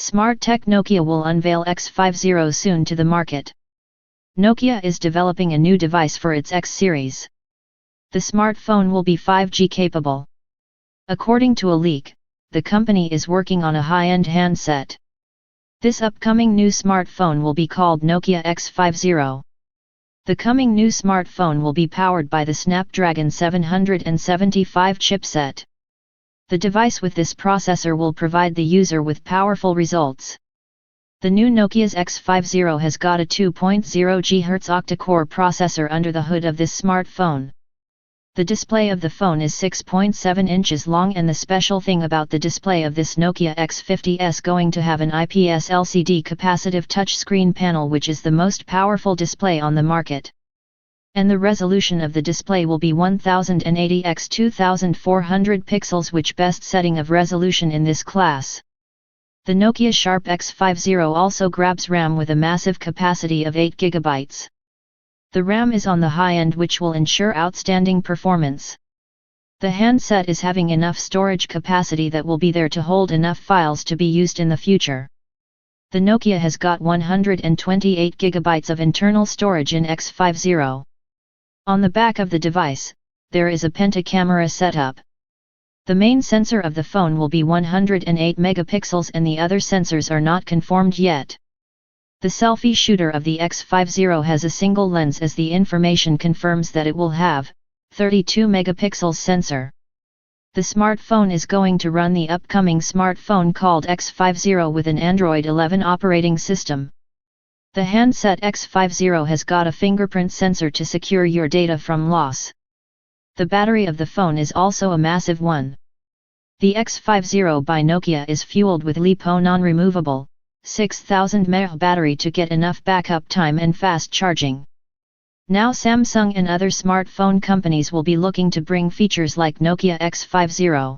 Smart Tech Nokia will unveil X50 soon to the market. Nokia is developing a new device for its X series. The smartphone will be 5G capable. According to a leak, the company is working on a high-end handset. This upcoming new smartphone will be called Nokia X50. The coming new smartphone will be powered by the Snapdragon 775 chipset. The device with this processor will provide the user with powerful results. The new Nokia's X50 has got a 2.0 GHz Octa-Core processor under the hood of this smartphone. The display of the phone is 6.7 inches long, and the special thing about the display of this Nokia X50 is going to have an IPS LCD Capacitive Touchscreen panel, which is the most powerful display on the market. And the resolution of the display will be 1080 x 2400 pixels, which best setting of resolution in this class. The Nokia Sharp X50 also grabs RAM with a massive capacity of 8 GB. The RAM is on the high end, which will ensure outstanding performance. The handset is having enough storage capacity that will be there to hold enough files to be used in the future. The Nokia has got 128 GB of internal storage in X50. On the back of the device, there is a Penta Camera setup. The main sensor of the phone will be 108 megapixels, and the other sensors are not confirmed yet. The selfie shooter of the X50 has a single lens, as the information confirms that it will have 32 megapixels sensor. The smartphone is going to run the upcoming smartphone called X50 with an Android 11 operating system. The handset X50 has got a fingerprint sensor to secure your data from loss. The battery of the phone is also a massive one. The X50 by Nokia is fueled with LiPo non-removable 6000 mAh battery to get enough backup time and fast charging. Now Samsung and other smartphone companies will be looking to bring features like Nokia X50.